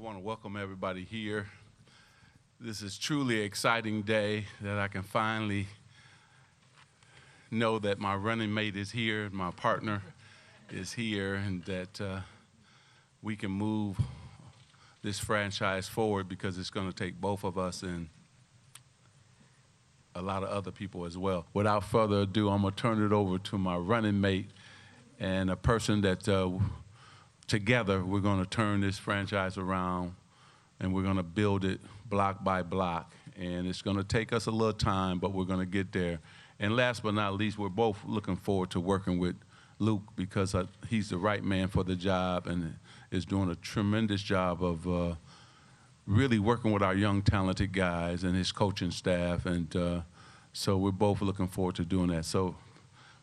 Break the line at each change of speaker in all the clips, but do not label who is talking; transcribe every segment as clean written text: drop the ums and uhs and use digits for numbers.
want to welcome everybody here. This is truly an exciting day that I can finally know that my running mate is here, my partner is here, and that we can move this franchise forward, because it's going to take both of us and a lot of other people as well. Without further ado, I'm going to turn it over to my running mate and a person that together we're going to turn this franchise around, and we're going to build it block by block. And it's going to take us a little time, but we're going to get there. And last but not least, we're both looking forward to working with Luke, because he's the right man for the job and is doing a tremendous job of really working with our young, talented guys and his coaching staff. And so we're both looking forward to doing that. So,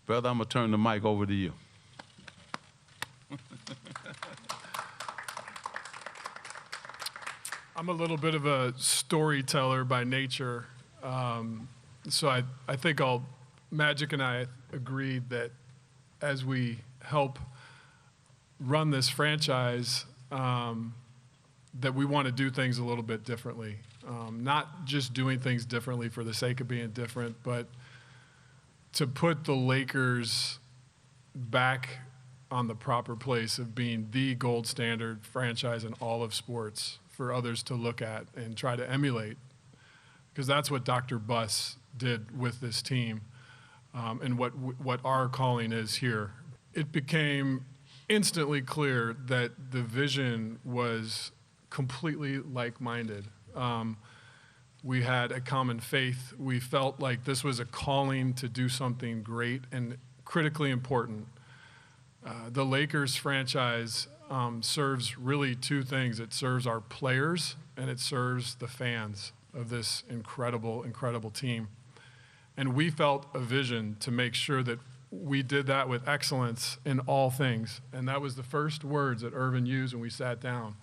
brother, I'm going to turn the mic over to you.
I'm a little bit of a storyteller by nature, so I think Magic and I agreed that as we help run this franchise, that we want to do things a little bit differently. Not just doing things differently for the sake of being different, but to put the Lakers back on the proper place of being the gold standard franchise in all of sports for others to look at and try to emulate, because that's what Dr. Buss did with this team, and what our calling is here. It became instantly clear that the vision was completely like-minded. We had a common faith. We felt like this was a calling to do something great and critically important. The Lakers franchise serves really two things. It serves our players, and it serves the fans of this incredible, incredible team. And we felt a vision to make sure that we did that with excellence in all things. And that was the first words that Irvin used when we sat down.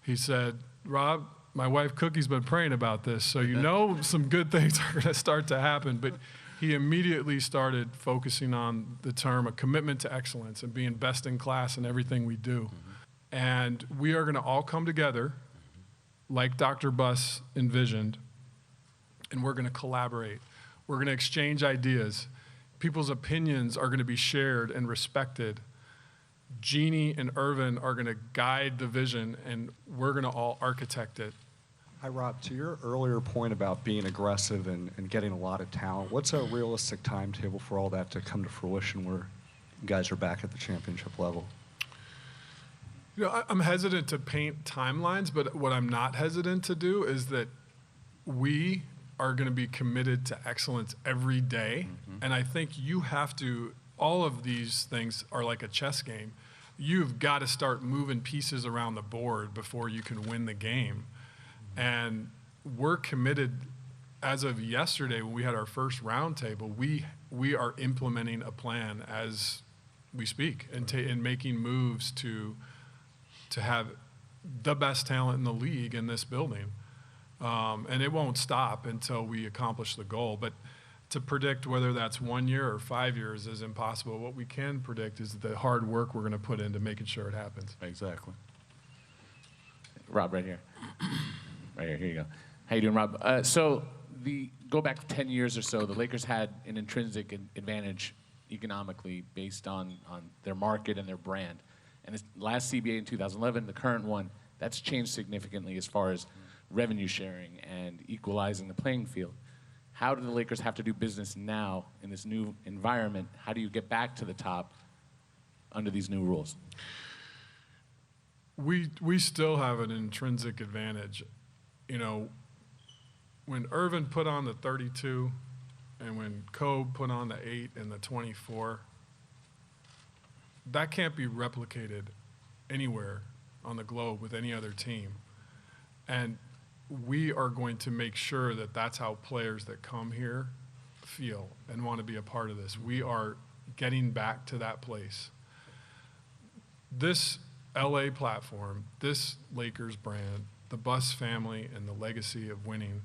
He said, "Rob, my wife Cookie's been praying about this, so you know some good things are going to start to happen." But he immediately started focusing on the term, a commitment to excellence and being best in class in everything we do. Mm-hmm. And we are going to all come together like Dr. Buss envisioned, and we're going to collaborate. We're going to exchange ideas. People's opinions are going to be shared and respected. Jeannie and Irvin are going to guide the vision, and we're going to all architect it.
Hi, Rob. To your earlier point about being aggressive and getting a lot of talent, what's a realistic timetable for all that to come to fruition where you guys are back at the championship level?
You know, I'm hesitant to paint timelines, but what I'm not hesitant to do is that we are going to be committed to excellence every day. Mm-hmm. And I think you have to, all of these things are like a chess game. You've got to start moving pieces around the board before you can win the game. And we're committed. As of yesterday, when we had our first roundtable, we are implementing a plan as we speak, and making moves to have the best talent in the league in this building. And it won't stop until we accomplish the goal. But to predict whether that's 1 year or 5 years is impossible. What we can predict is the hard work we're going to put into making sure it happens.
Exactly.
Rob, right here. Right here you go. How you doing, Rob? Go back 10 years or so, the Lakers had an intrinsic advantage economically based on their market and their brand. And this last CBA in 2011, the current one, that's changed significantly as far as revenue sharing and equalizing the playing field. How do the Lakers have to do business now in this new environment? How do you get back to the top under these new rules?
We still have an intrinsic advantage. You know, when Irvin put on the 32 and when Kobe put on the 8 and the 24, that can't be replicated anywhere on the globe with any other team. And we are going to make sure that that's how players that come here feel and want to be a part of this. We are getting back to that place. This LA platform, this Lakers brand, the Buss family, and the legacy of winning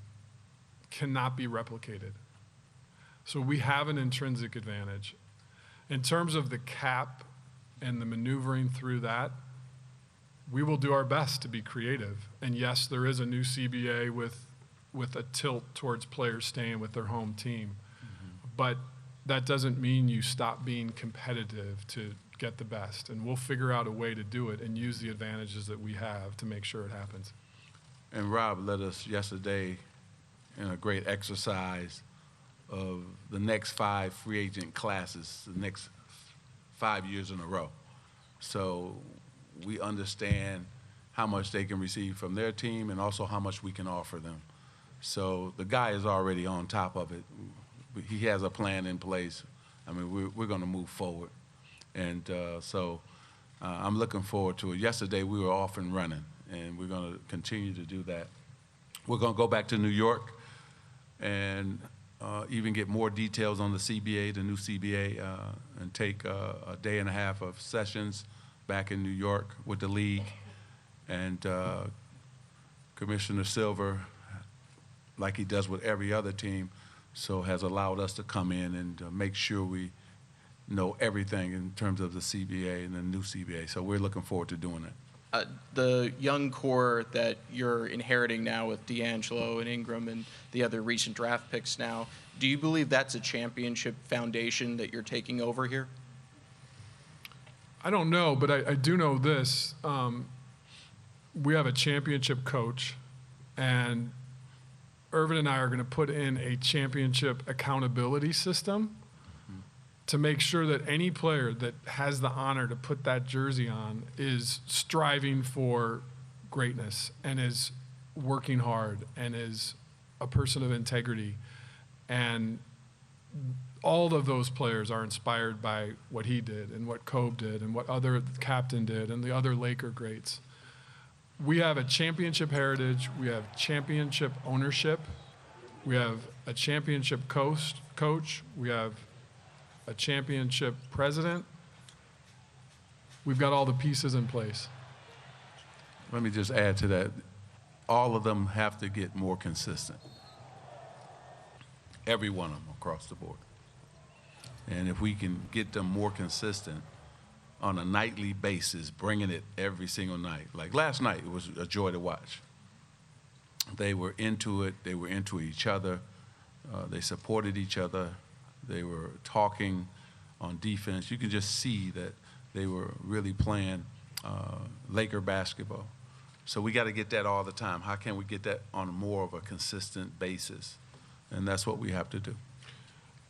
cannot be replicated. So we have an intrinsic advantage. In terms of the cap and the maneuvering through that, we will do our best to be creative. And yes, there is a new CBA with a tilt towards players staying with their home team. But that doesn't mean you stop being competitive to get the best. And we'll figure out a way to do it and use the advantages that we have to make sure it happens.
And Rob led us yesterday in a great exercise of the next 5 free agent classes, the next 5 years in a row. So we understand how much they can receive from their team and also how much we can offer them. So the guy is already on top of it. He has a plan in place. I mean, we're going to move forward. And so I'm looking forward to it. Yesterday we were off and running, and we're going to continue to do that. We're going to go back to New York and even get more details on the CBA, the new CBA, and take a day and a half of sessions back in New York with the league. And Commissioner Silver, like he does with every other team, so has allowed us to come in and make sure we know everything in terms of the CBA and the new CBA. So we're looking forward to doing that.
The young core that you're inheriting now with D'Angelo and Ingram and the other recent draft picks now, do you believe that's a championship foundation that you're taking over here?
I don't know, but I do know this. We have a championship coach, and Irvin and I are going to put in a championship accountability system to make sure that any player that has the honor to put that jersey on is striving for greatness and is working hard and is a person of integrity. And all of those players are inspired by what he did and what Kobe did and what other captain did and the other Laker greats. We have a championship heritage. We have championship ownership. We have a championship coach. We have a championship president. We've got all the pieces in place.
Let me just add to that. All of them have to get more consistent. Every one of them across the board. And if we can get them more consistent on a nightly basis, bringing it every single night. Like last night, it was a joy to watch. They were into it. They were into each other. They supported each other. They were talking on defense. You could just see that they were really playing Laker basketball. So we got to get that all the time. How can we get that on more of a consistent basis? And that's what we have to do.